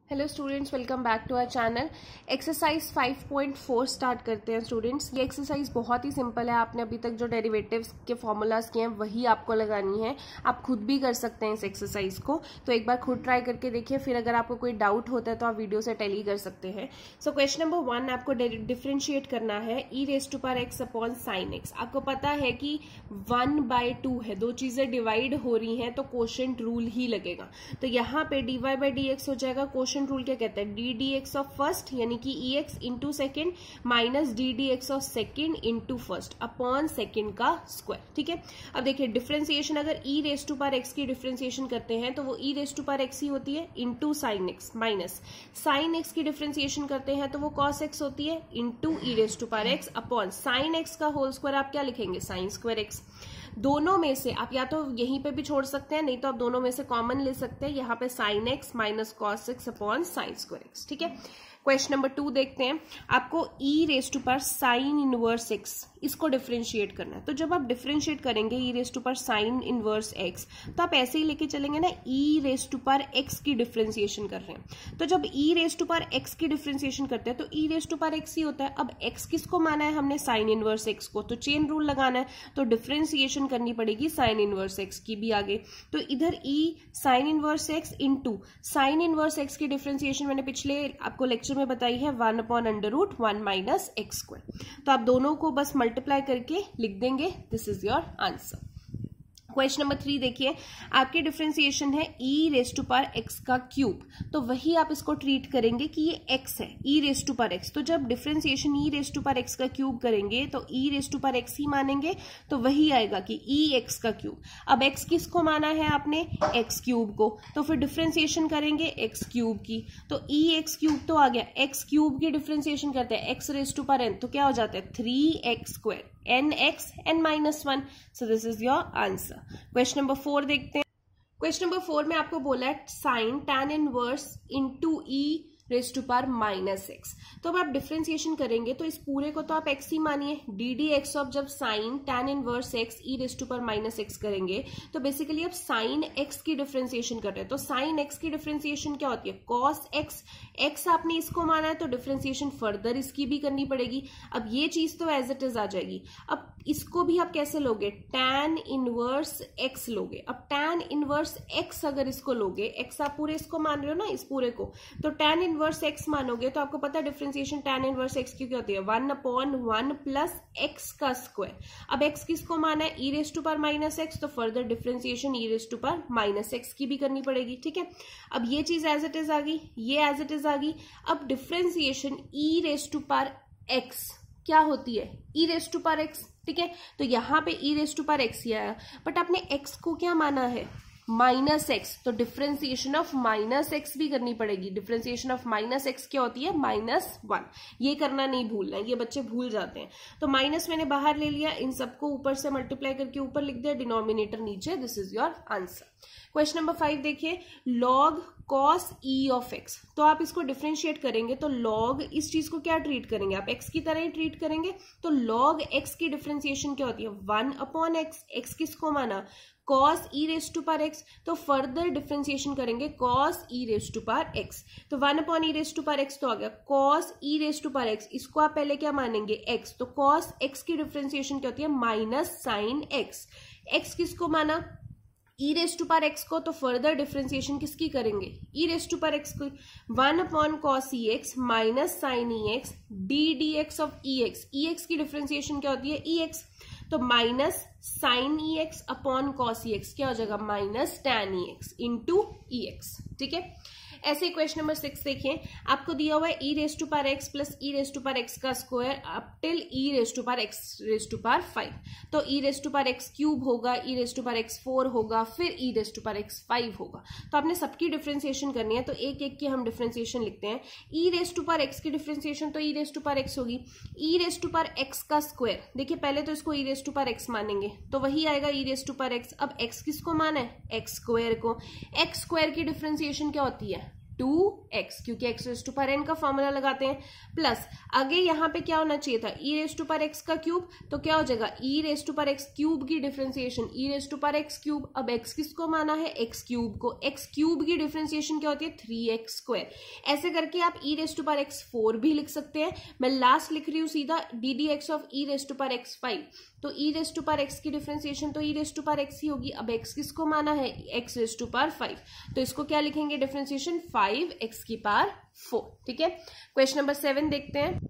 Hello students, welcome back to our channel. Exercise 5.4 start करते हैं students. ये exercise बहुत ही सिंपल है। आपने अभी तक जो डेरिवेटिव्स के फॉर्मूलाज किए हैं वही आपको लगानी है। आप खुद भी कर सकते हैं इस एक्सरसाइज को, तो एक बार खुद ट्राई करके देखिए। फिर अगर आपको कोई डाउट होता है तो आप वीडियो से टेली कर सकते हैं। सो क्वेश्चन नंबर 1 आपको डिफ्रेंशिएट करना है e⁻x अपॉन sin x। आपको पता है कि 1/2 है, दो चीजें डिवाइड हो रही हैं तो कोशेंट रूल ही लगेगा। तो यहाँ पे dy/dx हो जाएगा। कोशेंट रूल क्या कहता है? D D x of first यानी कि E X into second minus D D x of second into first upon second का स्क्वायर। ठीक है, अब देखिए डिफ्रेंसिएशन अगर e⁻x की डिफ्रेंसिएशन करते हैं तो वो e⁻x ही होती है into sine x, minus sine x की डिफ्रेंसिएशन करते हैं तो वो कॉस एक्स होती है into e⁻x upon sine x का होल स्क्वायर। आप क्या लिखेंगे? Sine square x. दोनों में से आप या तो यहीं पे भी छोड़ सकते हैं, नहीं तो आप दोनों में से कॉमन ले सकते हैं। यहाँ पे sine x minus cos x upon sine square x. ठीक है, क्वेश्चन नंबर 2 देखते हैं। आपको e⁻sin इनवर्स x इसको डिफ्रेंशिएट करना है। तो जब आप डिफ्रेंशिएट करेंगे e⁻sin इनवर्स x तो आप ऐसे ही लेके चलेंगे ना, e⁻x की डिफ्रेंसिएशन कर रहे हैं। तो जब e⁻x की डिफ्रेंसिएशन करते हैं तो e⁻x ही होता है। अब x किसको माना है हमने? साइन इनवर्स x को। तो चेन रूल लगाना है तो डिफ्रेंसिएशन करनी पड़ेगी साइन इनवर्स x की भी आगे। तो इधर e sine inverse x into sine inverse x की डिफ्रेंसिएशन मैंने पिछले आपको लेक्चर में बताई है 1/√1 माइनस एक्स स्क्वायर। तो आप दोनों को बस मल्टीप्लाई करके लिख देंगे। This is your answer. Question number 3 देखिए, आपकी डिफ्रेंसिएशन है e⁻x का क्यूब। तो वही आप इसको ट्रीट करेंगे कि ये x है, e⁻x। तो जब डिफ्रेंसिएशन e⁻x का क्यूब करेंगे तो e⁻x ही मानेंगे, तो वही आएगा कि ex का क्यूब। अब x किसको माना है आपने? x क्यूब को। तो फिर डिफ्रेंसिएशन करेंगे x क्यूब की, तो ex क्यूब तो आ गया। x क्यूब की डिफ्रेंसिएशन करते हैं x⁻n, तो क्या हो जाता है? 3x², nx n-1। So this is your answer. Question number 4 देखते हैं। क्वेश्चन नंबर 4 में आपको बोला है sign tan inverse into e⁻x। तो अब आप डिफ्रेंसिएशन करेंगे तो इस पूरे को तो आप x ही मानिए, डी डी एक्स ऑफ जब sine tan inverse x e⁻x करेंगे तो बेसिकली अब साइन x की डिफ्रेंसिएशन कर रहे हैं। तो साइन x की डिफ्रेंसिएशन क्या होती है? Cos x। x आपने इसको माना है तो डिफ्रेंसिएशन फर्दर इसकी भी करनी पड़ेगी। अब ये चीज तो एज इट इज आ जाएगी। अब इसको भी आप कैसे लोगे? tan इनवर्स x लोगे। अब tan इनवर्स x अगर इसको लोगे, x आप पूरे इसको मान रहे हो ना, इस पूरे को, तो tan इनवर्स x मानोगे तो आपको पता है डिफ्रेंसिएशन tan इनवर्स x की क्या होती है? 1/1 प्लस x का स्क्वायर। अब x किसको माना है? e⁻x। तो फर्दर डिफ्रेंसिएशन e⁻x की भी करनी पड़ेगी। ठीक है, अब ये चीज एज इट इज आ गई, ये एज इट इज आ गई। अब डिफ्रेंसिएशन e⁻x क्या होती है? e⁻x। ठीक है, तो यहां पे e⁻x ही आया, बट आपने x को क्या माना है? Minus x. तो डिफ्रेंसिएशन ऑफ माइनस एक्स भी करनी पड़ेगी। डिफ्रेंसिएशन ऑफ माइनस एक्स क्या होती है? -1। ये करना नहीं भूलना है, ये बच्चे भूल जाते हैं। तो माइनस मैंने बाहर ले लिया, इन सबको ऊपर से मल्टीप्लाई करके ऊपर लिख दिया, डिनोमिनेटर नीचे। This is your answer. Question number 5 देखिए, log cos e of x। तो आप इसको डिफ्रेंशिएट करेंगे तो लॉग इस चीज को क्या ट्रीट करेंगे? आप x की तरह ही ट्रीट करेंगे। तो लॉग x की डिफ्रेंसिएशन क्या होती है? 1/x। x किसको माना? cos e⁻x। तो फर्दर डिफ्रेंसिएशन करेंगे cos e⁻x। तो 1/e⁻x तो आ गया cos e⁻x। इसको आप पहले क्या मानेंगे? x। तो cos x की डिफ्रेंसिएशन क्या होती है? Minus sine x। x किसको माना? e⁻x को। तो फर्दर डिफ्रेंसिएशन किसकी करेंगे? e⁻x को। 1/cos ex minus sine ex d D x of ex। ex की डिफ्रेंसिएशन क्या होती है? ex। तो minus sine ex upon cos ex क्या हो जाएगा? Minus tan ex into ex। ठीक है, ऐसे क्वेश्चन नंबर 6 देखिए, आपको दिया हुआ है e⁻x प्लस e⁻x का स्क्वायर अप टिल e⁻x⁵। तो e⁻x क्यूब होगा, e⁻x4 होगा, फिर e⁻x5 होगा। तो आपने सबकी डिफ्रेंसिएशन करनी है, तो एक एक की हम डिफ्रेंसिएशन लिखते हैं। e⁻x की डिफ्रेंसिएशन तो e⁻x होगी, e⁻x का स्क्वायर। देखिए पहले तो इसको e⁻x मानेंगे तो वही आएगा e⁻x। अब x किसको माना है? x स्क्वायर को। x स्क्वायर की डिफ्रेंसिएशन क्या होती है? 2x, क्योंकि x raise to power n का फॉर्मूला लगाते हैं, प्लस आगे यहाँ पे क्या होना चाहिए था, e raise to power x का क्यूब, तो क्या हो जाएगा e raise to power x cube की differentiation e raise to power x cube. अब x किसको माना है, x क्यूब को, x क्यूब की डिफरेंशिएशन क्या होती है 3x स्क्वायर। ऐसे करके आप e raise to power x 4 भी लिख सकते हैं। मैं लास्ट लिख रही हूँ सीधा ddx of e raise to power x 5, तो e raise to power x की डिफरेंशिएशन तो e raise to power x ही होगी। अब x किसको माना है, x रेज़ टू पावर 5, तो इसको क्या लिखेंगे डिफरेंशिएशन 5x की पावर 4। ठीक है, क्वेश्चन नंबर 7 देखते हैं।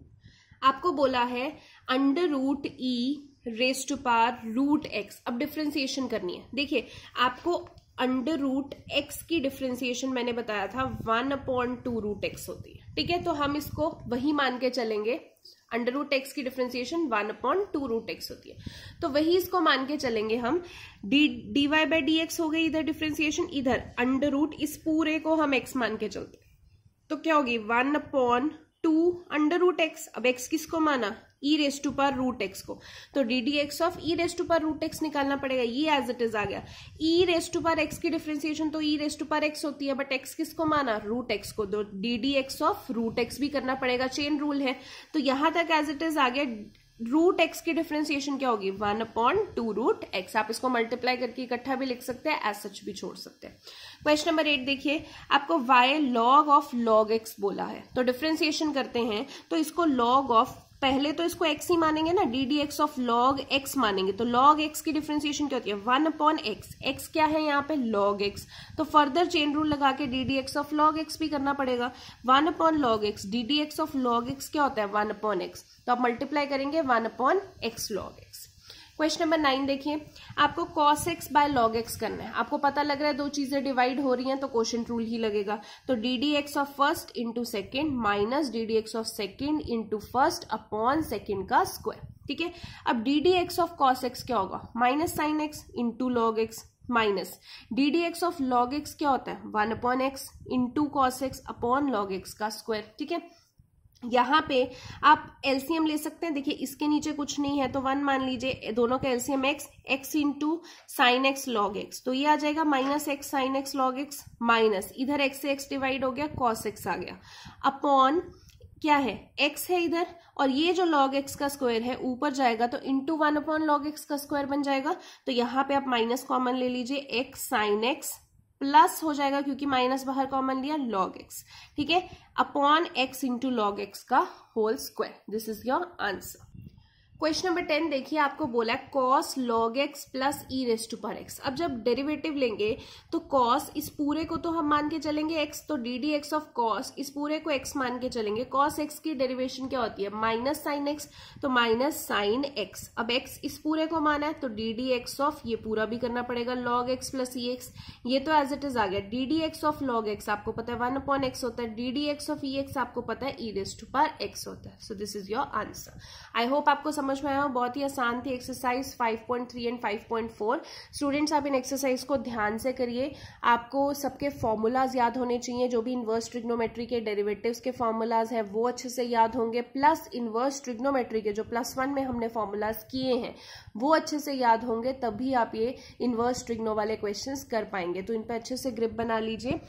आपको बोला है under root e raise to power root x, अब डिफरेंशिएशन करनी है। देखिए आपको अंडर रूट x की डिफरेंशिएशन मैंने बताया था 1/2 रूट x होती है। ठीक है, तो हम इसको वही मान के चलेंगे, अंडर रूट एक्स की डिफरेंशिएशन 1/2 रूट एक्स होती है, तो वही इसको मान के चलेंगे हम। dy बाई डी एक्स हो गई इधर डिफरेंशिएशन, इधर अंडर रूट इस पूरे को हम x मान के चलते हैं, तो क्या होगी 1/2 अंडर रूट एक्स। अब x किसको माना, e raise to power root x को, तो ddx of e raise to power root x निकालना पड़ेगा, ये एज इट इज आ गया। e raise to power x की डिफरेंशिएशन तो e raise to power x होती है, बट x किसको माना, रूट x को, तो ddx ऑफ रूट x भी करना पड़ेगा, चेन रूल है। तो यहां तक एज इट इज आ गया। रूट एक्स की डिफरेंशिएशन क्या होगी 1/2 रूट एक्स। आप इसको मल्टीप्लाई करके इकट्ठा भी लिख सकते हैं, एज सच भी छोड़ सकते हैं। क्वेश्चन नंबर 8 देखिए, आपको y log of log x बोला है, तो डिफरेंशिएशन करते हैं, तो इसको log ऑफ, पहले तो इसको x ही मानेंगे ना, ddx ऑफ log x मानेंगे, तो log x की डिफरेंशिएशन क्या होती है 1/x, x क्या है यहाँ पे log x, तो फर्दर चेन रूल लगा के ddx ऑफ log x भी करना पड़ेगा। 1/log x, ddx of log x क्या होता है 1/x, तो आप मल्टीप्लाई करेंगे 1/x log x। Question number 9 देखिए, आपको cos x by log x करना है। आपको पता लग रहा है दो चीजें डिवाइड हो रही हैं, तो क्वोशिएंट रूल ही लगेगा, तो ddx of first into second minus ddx of second into first upon second का स्क्वायर। ठीक है, अब ddx ऑफ cos x क्या होगा, minus sine x into log x, minus ddx of log x क्या होता है 1/x into cos x upon log x का स्क्वायर। ठीक है, यहाँ पे आप एलसीएम ले सकते हैं। देखिए इसके नीचे कुछ नहीं है, तो 1 मान लीजिए, दोनों का LCM x into sine x log x, तो ये आ जाएगा minus x sine x log x, minus इधर x से x डिवाइड हो गया, cos x आ गया, अपॉन क्या है x है इधर, और ये जो log x का स्क्वायर है ऊपर जाएगा, तो इंटू 1/log x का स्क्वायर बन जाएगा। तो यहाँ पे आप माइनस कॉमन ले लीजिए, x साइन एक्स प्लस हो जाएगा, क्योंकि माइनस बाहर कॉमन लिया, log x। ठीक है, upon x into log x का whole square. This is your answer. Question number 10 देखिए, आपको बोला है cos log x plus e raise to power x। अब जब डेरिवेटिव लेंगे तो cos इस पूरे को तो हम मान के चलेंगे x, तो ddx ऑफ cos इस पूरे को x मान के चलेंगे। cos x की डेरिवेशन क्या होती है माइनस साइन x, तो माइनस साइन x। अब x इस पूरे को माना है, तो ddx ऑफ ये पूरा भी करना पड़ेगा log x प्लस ex, ये तो एज इट इज आ गया। ddx ऑफ log x आपको पता है 1/x होता है, ddx ऑफ ex आपको पता है e raise to power x होता है। So this is your answer. I hope आपको समझ में आया, बहुत ही आसान थी एक्सरसाइज 5.3 एंड 5.4। स्टूडेंट्स आप इन एक्सरसाइज को ध्यान से करिए, आपको सबके फॉर्मूलाज याद होने चाहिए, जो भी इनवर्स ट्रिग्नोमेट्री के डेरिवेटिव्स के फॉर्मूलाज हैं वो अच्छे से याद होंगे, प्लस इनवर्स ट्रिग्नोमेट्री के जो +1 में हमने फॉर्मूलाज किए हैं वो अच्छे से याद होंगे, तभी आप ये इनवर्स ट्रिग्नो वाले क्वेश्चंस कर पाएंगे। तो इन पे अच्छे से ग्रिप बना लीजिए।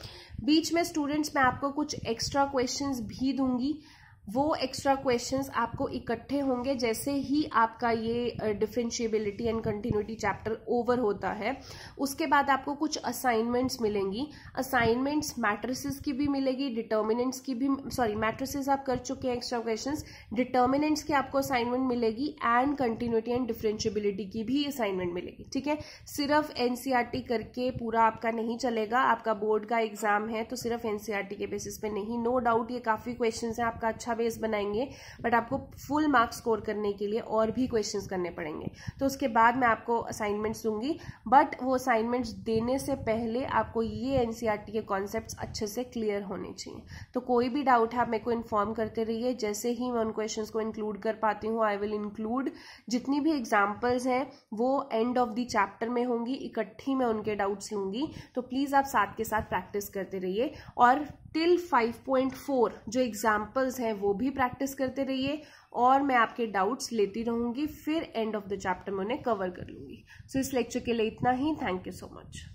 बीच में स्टूडेंट्स मैं आपको कुछ एक्स्ट्रा क्वेश्चंस भी दूंगी, वो एक्स्ट्रा क्वेश्चंस आपको इकट्ठे होंगे जैसे ही आपका ये differentiability and continuity chapter over होता है। उसके बाद आपको कुछ असाइनमेंट्स मिलेंगी, असाइनमेंट्स मैट्रिसेस की भी मिलेगी, डिटर्मिनेंट्स की भी, सॉरी मैट्रिसेस आप कर चुके हैं एक्स्ट्रा क्वेश्चंस, डिटर्मिनेंट्स की आपको असाइनमेंट मिलेगी एंड कंटिन्यूटी एंड डिफरेंशिएबिलिटी की भी असाइनमेंट मिलेगी। ठीक है, सिर्फ एनसीईआरटी करके पूरा आपका नहीं चलेगा, आपका बोर्ड का एग्जाम है तो सिर्फ एनसीईआरटी के बेसिस पे नहीं। नो डाउट ये काफी क्वेश्चंस हैं, आपका अच्छा बेस बनाएंगे, बट आपको फुल मार्क्स स्कोर करने के लिए और भी क्वेश्चंस करने पड़ेंगे। तो उसके बाद मैं आपको असाइनमेंट्स दूंगी, बट वो असाइनमेंट्स देने से पहले आपको ये एनसीईआरटी के कॉन्सेप्ट्स अच्छे से क्लियर होने चाहिए। तो कोई भी डाउट है आप मेरे को इन्फॉर्म करते रहिए, जैसे ही मैं उन क्वेश्चंस को इंक्लूड कर पाती हूँ आई विल इंक्लूड। जितनी भी एग्जाम्पल्स हैं वो एंड ऑफ द चैप्टर में होंगी, इकट्ठी मैं उनके डाउट्स लूंगी, तो प्लीज आप साथ के साथ प्रैक्टिस करते रहिए और टिल 5.4 जो एग्जाम्पल्स हैं वो भी प्रैक्टिस करते रहिए और मैं आपके डाउट्स लेती रहूंगी, फिर एंड ऑफ द चैप्टर में उन्हें कवर कर लूंगी। सो इस लेक्चर के लिए इतना ही। Thank you so much.